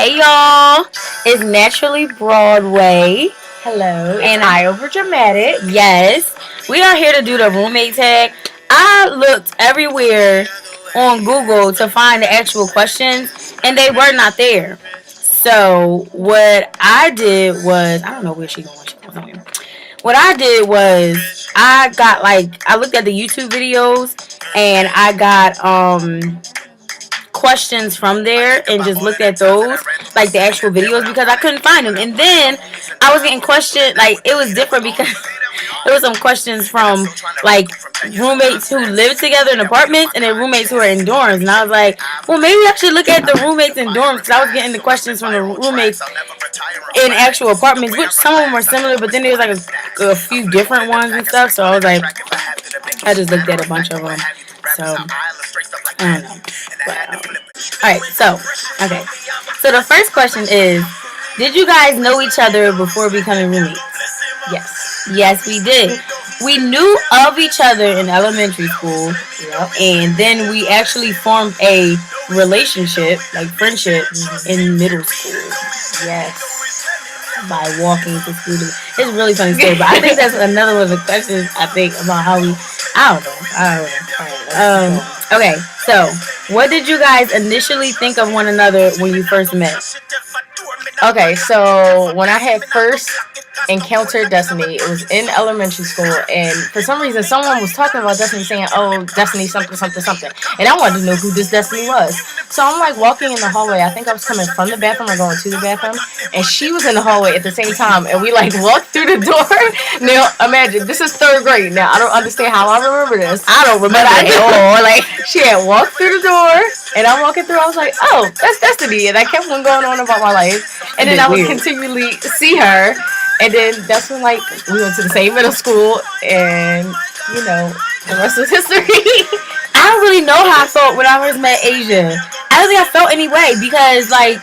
Hey y'all, it's Naturally Broadway. Hello, it's And iOverdramatic. yes, we are here to do the roommate tag. I looked everywhere on Google to find the actual questions, and they were not there. So what I did was, I don't know where she going. She going somewhere. What I did was, I looked at the YouTube videos, and I got questions from there and just looked at those, like the actual videos, because I couldn't find them. And then I was getting questioned, like it was different because there was some questions from like roommates who live together in apartments and then roommates who are in dorms. And I was like, well, maybe I should look at the roommates in dorms because I was getting the questions from the roommates in actual apartments, which some of them were similar, but then there was like a few different ones and stuff. So I was like, I just looked at a bunch of them. So I don't know. But, all right. So okay. So the first question is, did you guys know each other before becoming roommates? Yes. Yes, we did. We knew of each other in elementary school, Yep. and then we actually formed a relationship, like friendship, in middle school Yes. by walking to school. It's a really funny story, but I think that's another one of the questions. I think about how we. I don't know. Okay, so what did you guys initially think of one another when you first met? Okay, so when I had first encountered Destiny, it was in elementary school, and for some reason, someone was talking about Destiny, saying, "Oh, Destiny, something, something, something," and I wanted to know who this Destiny was. So I'm like walking in the hallway. I think I was coming from the bathroom or going to the bathroom, and she was in the hallway at the same time, and we like walked through the door. Now imagine this is third grade. Now I don't understand how I remember this. I don't remember at all. Like She had walked through the door, and I'm walking through. I was like, "Oh, that's Destiny," and I kept on going on about my life. And then I would continually see her, and then that's when like we went to the same middle school, and the rest is history. I don't really know how I felt when I first met Asia. I don't think I felt any way because like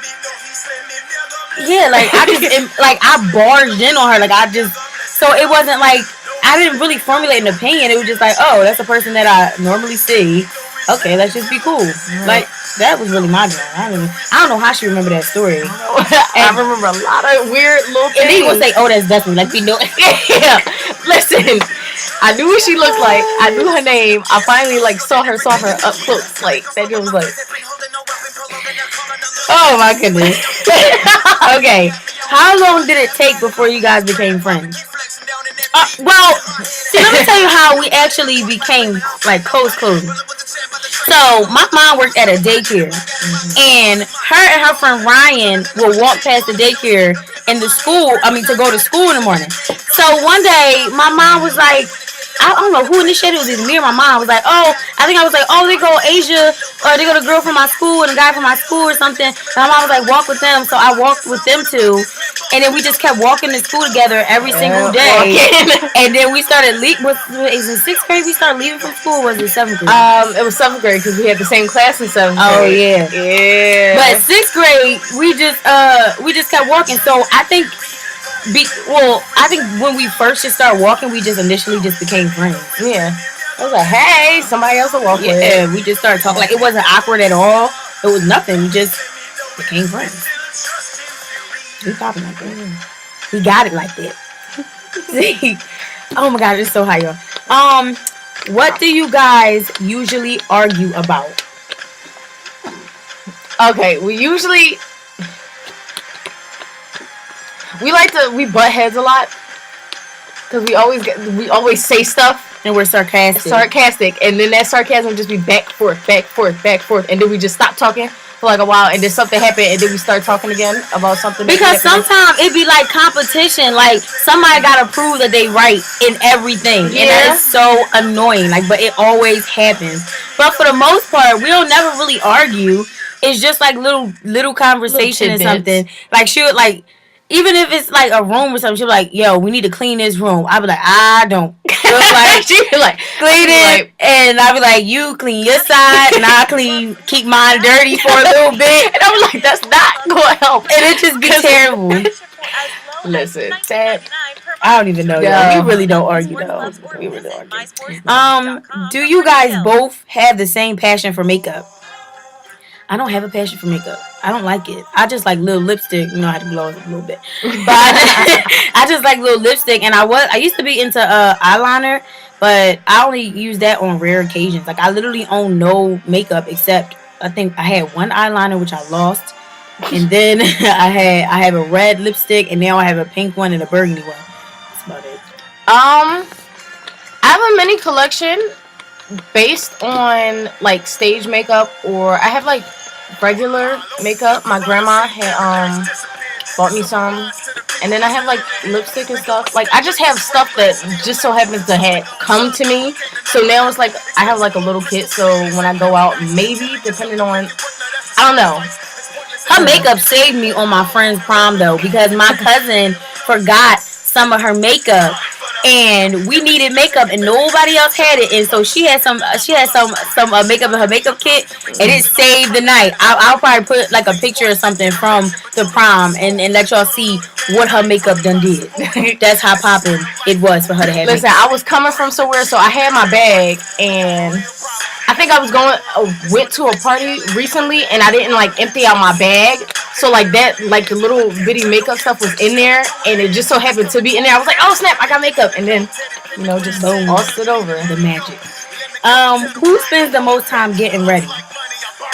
like I just like I barged in on her, like I just, so it wasn't like I didn't really formulate an opinion. It was just like, oh, that's a person that I normally see. Okay, let's just be cool. Like that was really my job. I don't know how she remember that story. I remember a lot of weird little things. And then you gonna say, oh, that's Destiny, like we know. Yeah, listen, I knew what she looked like. I knew her name. I finally like saw her up close. Like that girl was like, oh my goodness. Okay, how long did it take before you guys became friends? Well, see, let me tell you how we actually became like close. So my mom worked at a daycare, and her friend Ryan would walk past the daycare in the school. I mean, to go to school in the morning. So one day, my mom was like, I don't know who initiated it. It was either me or my mom. Was like, oh, I think I was like, oh, they go Asia, or they go the girl from my school and the guy from my school or something. And my mom was like, walk with them. So I walked with them too. And then we just kept walking to school together every single day. And then we started leaving. Was it sixth grade we started leaving from school? Or was it seventh grade? It was seventh grade because we had the same class in seventh Oh grade. yeah. But sixth grade we just kept walking. So I think I think when we first just started walking, we just initially just became friends. Yeah. I was like, hey, somebody else to walk with. Yeah, we just started talking. Like, it wasn't awkward at all. It was nothing. We just became friends. We popping like that. We got it like that. See? Oh my God, it's so high, y'all. What do you guys usually argue about? Okay, we butt heads a lot because we always say stuff and we're sarcastic, and then that sarcasm just be back forth, and then we just stop talking for like a while, and then something happened, and then we start talking again about something. Because sometimes it be like competition, like somebody gotta prove that they right in everything, and that is so annoying. Like, but it always happens. But for the most part, we don't never really argue. It's just like little conversation or something. Like she would like. Even if it's like a room or something, she'll be like, yo, we need to clean this room. I'll be like, I don't. Like, she be like, clean it. And I'll be like, you clean your side and I'll keep mine dirty for a little bit. And I'm like, that's not going to help. And it just be terrible. Listen, Ted, I don't even know. We really don't argue, though. We really argue. Do you guys both have the same passion for makeup? I don't have a passion for makeup. I don't like it. I just like little lipstick. You know, I had to gloss it a little bit, but I just like little lipstick. And I used to be into eyeliner, but I only use that on rare occasions. Like I literally own no makeup except I think I had one eyeliner which I lost, and then I have a red lipstick, and now I have a pink one and a burgundy one. That's about it. I have a mini collection based on like stage makeup, or I have like regular makeup. My grandma had bought me some, and then I have like lipstick and stuff. Like I just have stuff that just so happens to have come to me. So now it's like I have like a little kit. So when I go out, maybe depending on, I don't know. Her makeup saved me on my friend's prom though, because my cousin forgot some of her makeup, and we needed makeup and nobody else had it, and so she had some makeup in her makeup kit, and it saved the night. I'll probably put like a picture or something from the prom and let y'all see what her makeup done did. That's how popping it was for her to have. Listen, makeup. I was coming from somewhere, so I had my bag, and I think I was went to a party recently, and I didn't like empty out my bag. So like that, like the little bitty makeup stuff was in there, and it just so happened to be in there. I was like, oh snap, I got makeup, and then just boom, all slid over. The magic. Who spends the most time getting ready?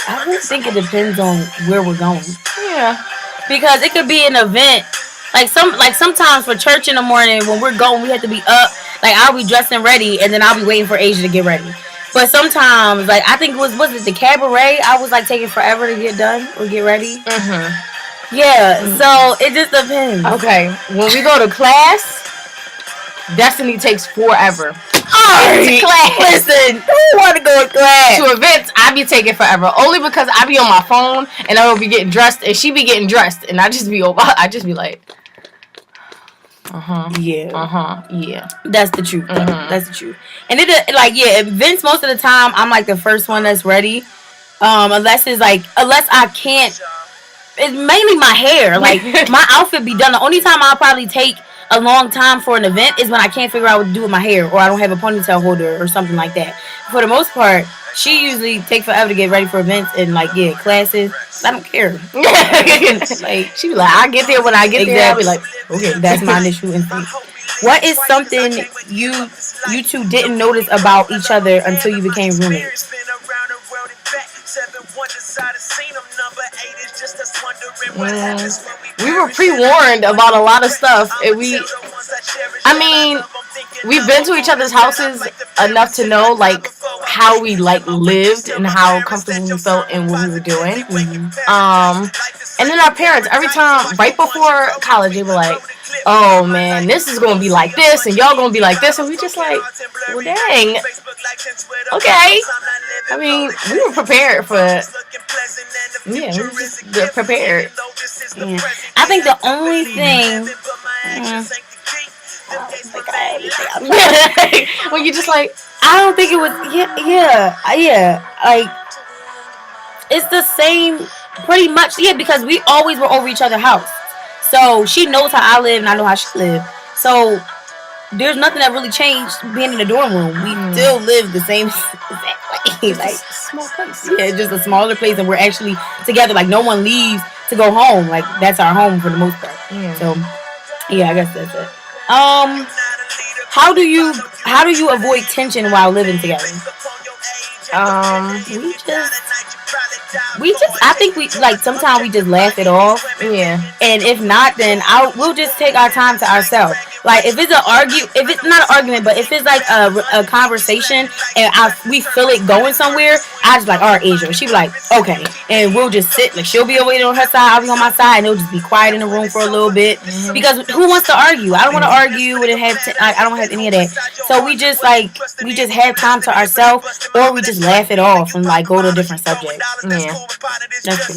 I really think it depends on where we're going. Yeah, because it could be an event. Like sometimes for church in the morning when we're going, we have to be up. Like I'll be dressed and ready, and then I'll be waiting for Asia to get ready. But sometimes, like I think was it the cabaret? I was like taking forever to get done or get ready. Yeah, so it just depends. Okay, when we go to class, Destiny takes forever. Alright, class. Listen, who want to go to class? To events, I be taking forever only because I be on my phone and I will be getting dressed, and she be getting dressed, and I just be like. Yeah. That's the truth. That's the truth. And events most of the time I'm like the first one that's ready. Unless I can't. It's mainly my hair. Like my outfit be done. The only time I'll probably take a long time for an event is when I can't figure out what to do with my hair, or I don't have a ponytail holder or something like that. For the most part, she usually takes forever to get ready for events and classes. I don't care. Like she be like, I get there when I get there. I'll be like, okay, that's my initial instinct. What is something you two didn't notice about each other until you became roommates? We were pre-warned about a lot of stuff, and we've been to each other's houses enough to know like how we like lived and how comfortable we felt in what we were doing. And then our parents, every time right before college, they were like, oh man, this is gonna be like this, and y'all gonna be like this, and we just like, well, dang, okay. I mean, we were prepared for. Yeah, we were just prepared. Yeah. I think the only thing. When you just like, I don't think it was. Yeah. Like, it's the same, pretty much. Yeah, because we always were over each other's house. So she knows how I live and I know how she lives. So there's nothing that really changed being in the dorm room. We still live the same place. Like small place. Yeah, just a smaller place, and we're actually together. Like no one leaves to go home. Like that's our home for the most part. Yeah. So yeah, I guess that's it. How do you avoid tension while living together? We just I think we like sometimes we just laugh it off. Yeah. And if not, then we'll just take our time to ourselves. Like if it's if it's not an argument, but if it's like a conversation and we feel it going somewhere, I just like, all right, Asia. She be like, okay, and we'll just sit. Like she'll be away on her side, I'll be on my side, and it'll just be quiet in the room for a little bit. Because who wants to argue? I don't want to argue with it. I don't have any of that. So we just have time to ourselves, or we just laugh it off and like go to a different subject. Yeah. That's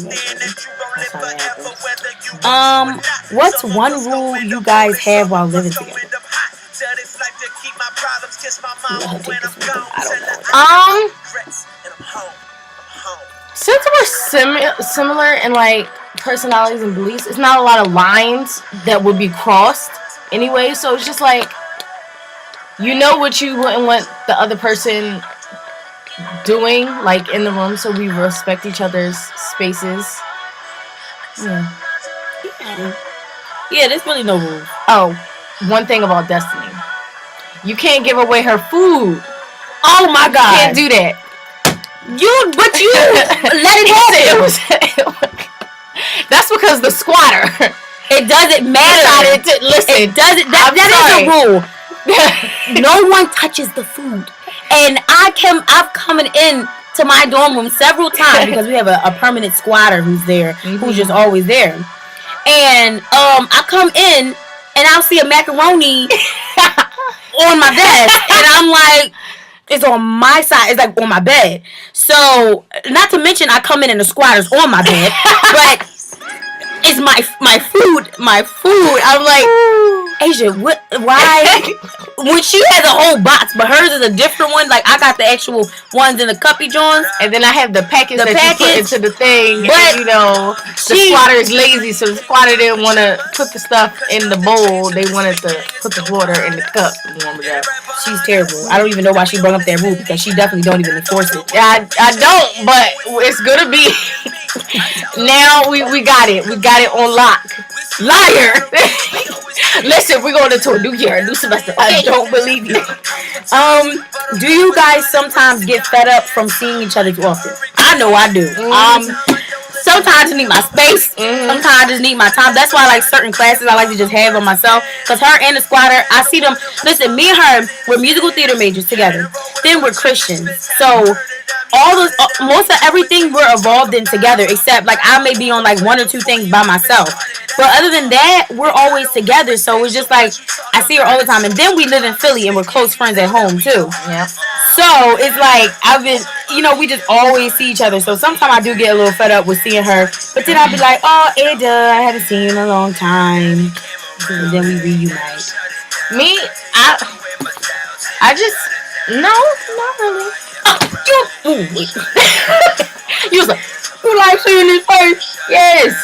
what's one rule you guys have while living together? Since we're similar in like personalities and beliefs, it's not a lot of lines that would be crossed anyway. So it's just like, you know what you wouldn't want the other person doing like in the room, so we respect each other's spaces. Yeah. Yeah, there's really no rules. Oh, one thing about Destiny. You can't give away her food. Oh my God. You can't do that. But you let it happen. That's because the squatter. It doesn't matter. Listen, it doesn't. That is a rule. No one touches the food. And I've come in to my dorm room several times because we have a permanent squatter who's there, who's just always there. And I come in and I'll see a macaroni on my desk, and I'm like, it's on my side. It's like on my bed. So, not to mention, I come in and the squatter's on my bed, but it's my food. I'm like, Asia, what? Why? When she has a whole box, but hers is a different one. Like, I got the actual ones in the cuppy joints, and then I have the package you put into the thing. But and, the squatter is lazy, so the squatter didn't want to put the stuff in the bowl. They wanted to put the water in the cup. Remember that? She's terrible. I don't even know why she brought up that rule because she definitely don't even enforce it. I don't, but it's gonna be. Now we got it. We got it on lock. Liar. Listen, we're going into a new year, a new semester. I don't believe you. Do you guys sometimes get fed up from seeing each other too often? I know I do. Sometimes I just need my space. Sometimes I just need my time. That's why, like, certain classes I like to just have on myself. Because her and the squatter, I see them. Listen, me and her, we're musical theater majors together. Then we're Christians. So all those, most of everything we're involved in together, except like I may be on like one or two things by myself. But other than that, we're always together. So it's just like I see her all the time. And then we live in Philly and we're close friends at home too. Yeah. So it's like we just always see each other. So sometimes I do get a little fed up with seeing her. But then I'll be like, oh, Ada, I haven't seen you in a long time. And then we reunite. Me, I just no, not really. You was like, you like seeing his face? Yes.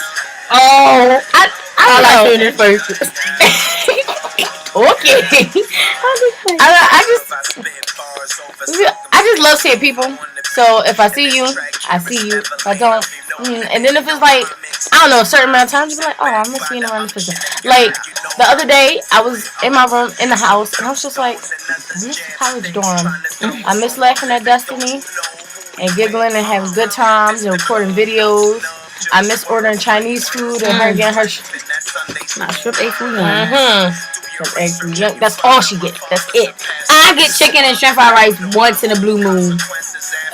Oh, I like seeing his face. Okay. I just love seeing people. So if I see you, I see you. If I don't, and then if it's like, I don't know, a certain amount of times, you be like, oh, I miss being around this person. Like the other day, I was in my room in the house, and I was just like, I miss the college dorm. I miss laughing at Destiny and giggling and having good times and recording videos. I miss ordering Chinese food and her getting her shrimp egg food. That's all she gets. That's it. I get chicken and shrimp fried rice once in a blue moon.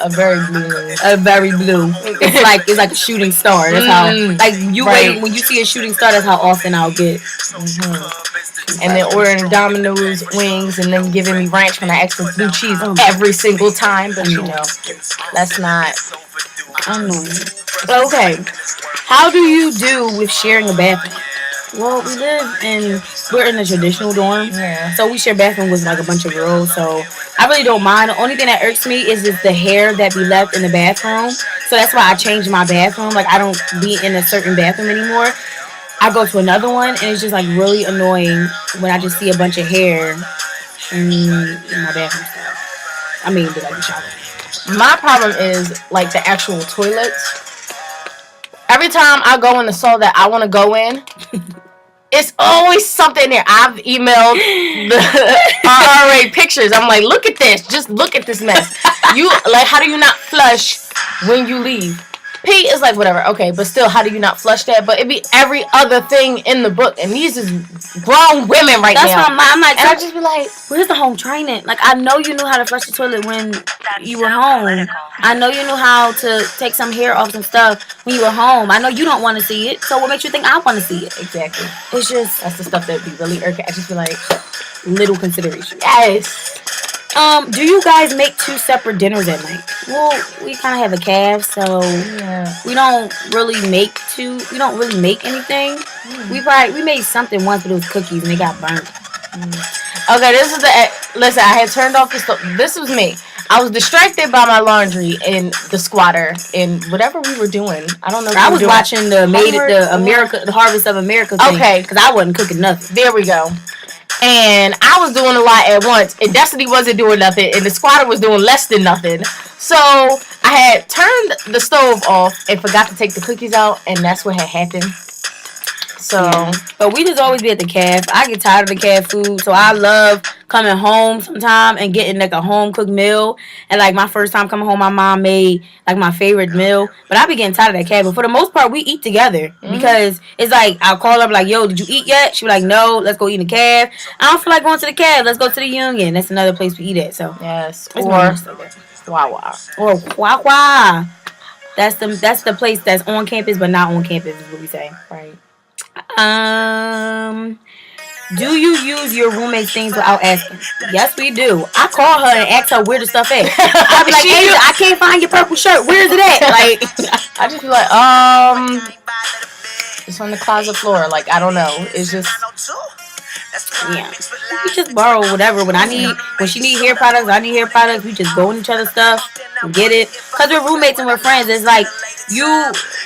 A very blue moon. A very blue. It's like a shooting star. That's how wait, when you see a shooting star. That's how often I'll get. And then ordering Domino's wings and then giving me ranch when I ask for blue cheese every single time. But that's not. I know. Okay. How do you do with sharing a bathroom? Well, we're in a traditional dorm. Yeah. So we share bathroom with like a bunch of girls. So I really don't mind. The only thing that irks me is just the hair that be left in the bathroom. So that's why I changed my bathroom. Like I don't be in a certain bathroom anymore. I go to another one and it's just like really annoying when I just see a bunch of hair in my bathroom stuff. I mean, like the shower. My problem is like the actual toilets. Every time I go in the stall that I want to go in, it's always something there. I've emailed the RRA pictures. I'm like, look at this. Just look at this mess. You like, how do you not flush when you leave? P is like, whatever. Okay, but still, how do you not flush that? But it'd be every other thing in the book. And these is grown women right now. That's why I'm like, and I just be like, where's the home training? Like, I know you knew how to flush the toilet when you were home. I know you knew how to take some hair off some stuff when you were home. I know you don't want to see it. So what makes you think I want to see it? Exactly. It's just, that's the stuff that be really irking. I just feel like, little consideration. Yes. Do you guys make 2 separate dinners at night? Well, we kind of have a calf, so we don't really make 2. We don't really make anything. We made something once, but it was cookies and they got burnt. Okay, this is listen, I had turned off the stove. This was me. I was distracted by my laundry and the squatter and whatever we were doing. I don't know. I was watching the Harvest of America thing. Okay, because I wasn't cooking nothing. There we go. And I was doing a lot at once, and Destiny wasn't doing nothing, and the squatter was doing less than nothing. So I had turned the stove off and forgot to take the cookies out, and that's what had happened. So, but we just always be at the caf. I get tired of the caf food, so I love coming home sometime and getting like a home cooked meal. And like my first time coming home, my mom made like my favorite meal. But I be getting tired of that caf. But for the most part, we eat together because it's like I'll call her like, "Yo, did you eat yet?" She be like, "No, let's go eat in the caf." I don't feel like going to the caf. Let's go to the Union. That's another place we eat at. So yes, or Wawa or Wawa. That's the place that's on campus but not on campus is what we say. Right. Do you use your roommate's things without asking? Yes, we do. I call her and ask her where the stuff at. I be like, Asia, I can't find your purple shirt. Where is it at? Like, I just be like, it's on the closet floor. Like, I don't know. It's just. Yeah, we just borrow whatever. When she need hair products, I need hair products. We just go in each other's stuff and get it. Cause we're roommates and we're friends. It's like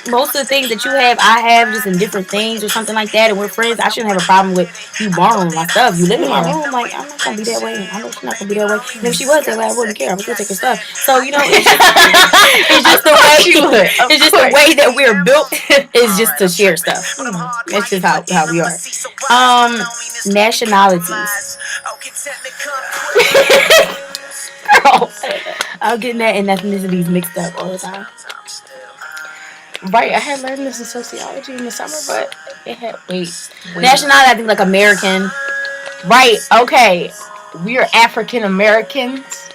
most of the things that you have, I have just in different things or something like that. And we're friends. I shouldn't have a problem with you borrowing my stuff. You live in my room, like I'm not gonna be that way. I know she's not gonna be that way. And if she was that way, I wouldn't care. I would still take her stuff. So it's just the way. It's just the way that we're built. Is just to share stuff. That's just how we are. Nationalities. Girl, I'm getting that and ethnicities mixed up all the time. Right, I had learned this in sociology in the summer, but it had wait. Nationality, I think like American. Right, okay. We are African Americans.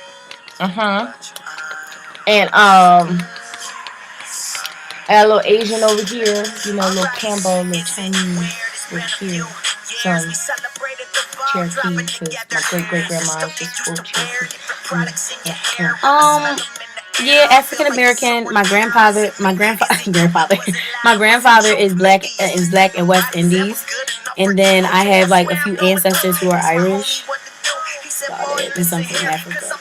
And I got a little Asian over here, you know, a little Cambo, a little Chinese over here. Some Cherokee, because my great-great-grandma was just full Cherokee. Yeah, African American. My grandfather is black in West Indies, and then I have like a few ancestors who are Irish. About it, and some from Africa,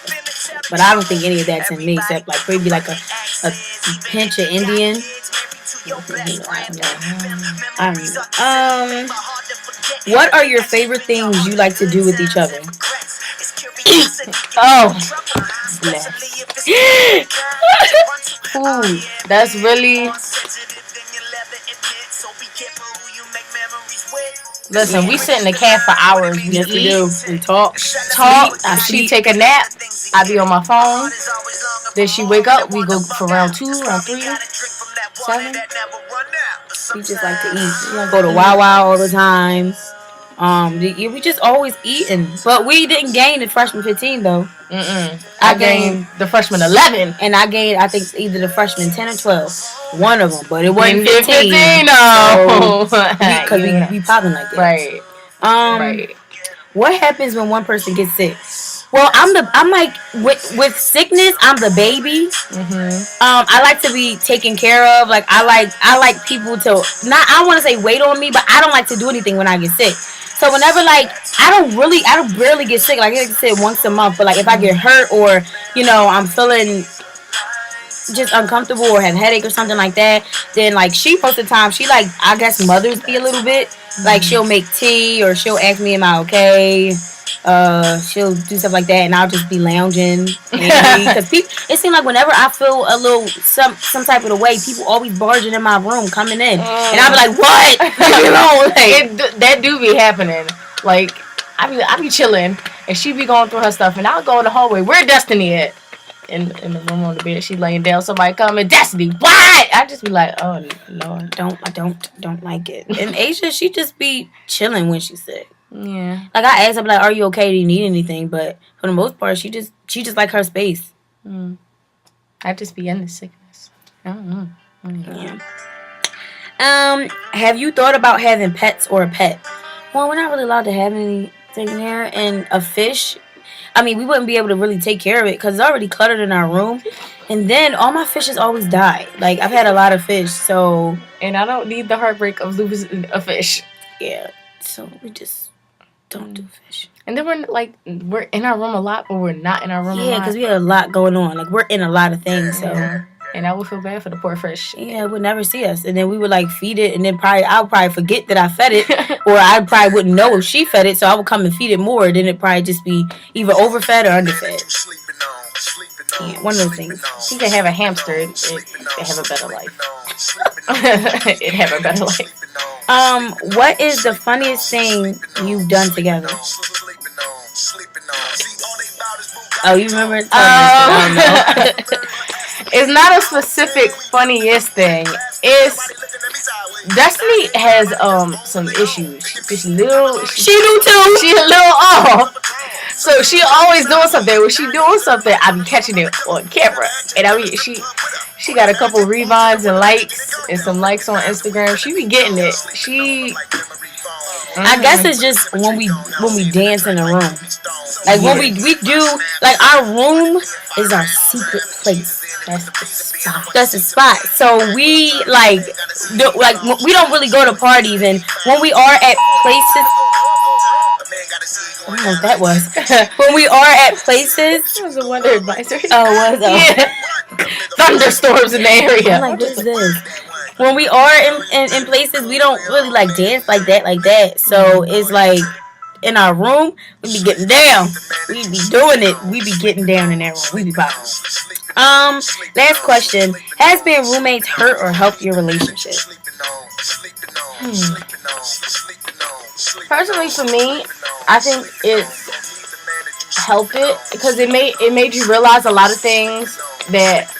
but I don't think any of that's in me except like maybe like a pinch of Indian. I don't know. What are your favorite things you like to do with each other? Oh, bless. Food. That's really. Listen, we sit in the caf for hours. We do. We talk. She take a nap. I be on my phone. Then she wake up. We go for round 2, round 3, 7. We just like to eat. We like go to Wawa all the time. We just always eating, but we didn't gain the freshman 15 though. I gained the freshman 11, and I gained I think either the freshman 10 or 12, one of them, but it wasn't 15. No, because we popping like that. Right. Right. What happens when one person gets sick? Well, I'm like with sickness, I'm the baby. I like to be taken care of. Like I like people to not. I want to say wait on me, but I don't like to do anything when I get sick. So whenever like I barely get sick. Like I get sick once a month. But like if I get hurt or I'm feeling just uncomfortable or have a headache or something like that, then like most of the time she like I guess mothers me a little bit. Like she'll make tea or she'll ask me am I okay. She'll do stuff like that, and I'll just be lounging. Because it seems like whenever I feel a little some type of the way, people always barging in my room, coming in, and I'll be like, "What? Leave me alone!" Like, that do be happening. Like I be chilling, and she be going through her stuff, and I'll go in the hallway. Where Destiny at? In the room on the bed, she laying down. Somebody coming, Destiny. What? I just be like, "Oh Lord, I don't like it." And Asia, she just be chilling when she's sick. Yeah. Like I asked her, like, "Are you okay? Do you need anything?" But for the most part, she just like her space. I just be in the sickness. I don't know. Yeah. Have you thought about having pets or a pet? Well, we're not really allowed to have anything there, and a fish. I mean, we wouldn't be able to really take care of it because it's already cluttered in our room, and then all my fishes always die. Like I've had a lot of fish, so and I don't need the heartbreak of losing a fish. Yeah, so we just. Don't do fish. And then we're in our room a lot, but we're not in our room a lot. Yeah, because we have a lot going on. Like, we're in a lot of things, so. And I would feel bad for the poor fish. Yeah, it would never see us, and then we would like feed it, and then I'll probably forget that I fed it, or I probably wouldn't know if she fed it, so I would come and feed it more. Then it probably just be either overfed or underfed. Yeah, one of those things. You can have a hamster; it have a better life. It have a better life. What is the funniest thing you've done together? Oh, you remember? It's not a specific funniest thing. It's Destiny has some issues. She do too. She a little off. So she always doing something. When she doing something, I be catching it on camera. And I mean she got a couple rewinds and likes and some likes on Instagram. She be getting it. I guess it's just when we dance in the room. Like when we do, like our room is our secret place. That's the spot. So we we don't really go to parties, and when we are at places, I don't know what that was. When we are at places, it was a weather advisory. Oh, it was. Yeah. Thunderstorms in the area. I'm like, what is this? When we are in places, we don't really like dance like that. So it's like in our room, we be getting down. We be doing it. We be getting down in that room. We be popping. Last question: has being roommates hurt or helped your relationship? Personally, for me, I think it's helped it because it made you realize a lot of things that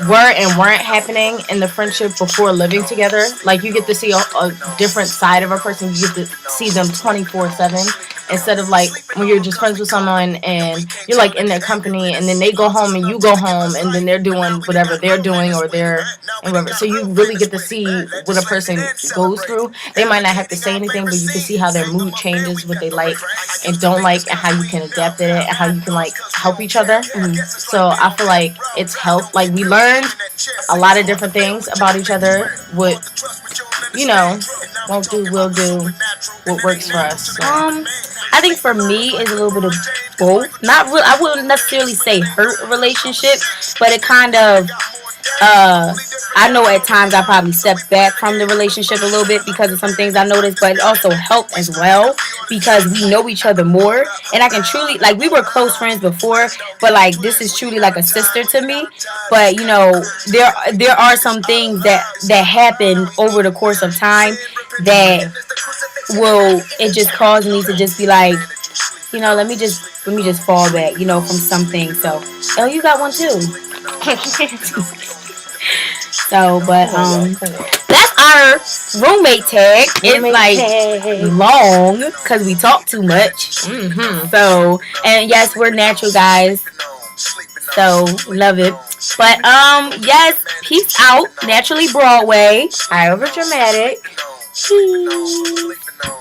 were and weren't happening in the friendship before living together. Like you get to see a different side of a person. You get to see them 24/7 instead of like when you're just friends with someone and you're like in their company and then they go home and you go home and then they're doing whatever they're doing or they're and whatever. So you really get to see what a person goes through. They might not have to say anything, but you can see how their mood changes, what they like and don't like, and how you can adapt to it, and how you can like help each other. So I feel like it's helped. Like we learned a lot of different things about each other. What won't do, will do. What works for us. So. I think for me it's a little bit of both. Not real. I wouldn't necessarily say hurt a relationship, but it kind of. I know at times I probably stepped back from the relationship a little bit because of some things I noticed, but it also helped as well because we know each other more, and I can truly like we were close friends before, but like this is truly like a sister to me. But there are some things that happen over the course of time that it just caused me to just be like, let me just fall back, from something. So, you got one too. So, but that's our roommate tag. It's like long because we talk too much. So, and yes, we're natural guys. So love it. But yes, peace out. Naturally Broadway. iOverdramatic. Peace.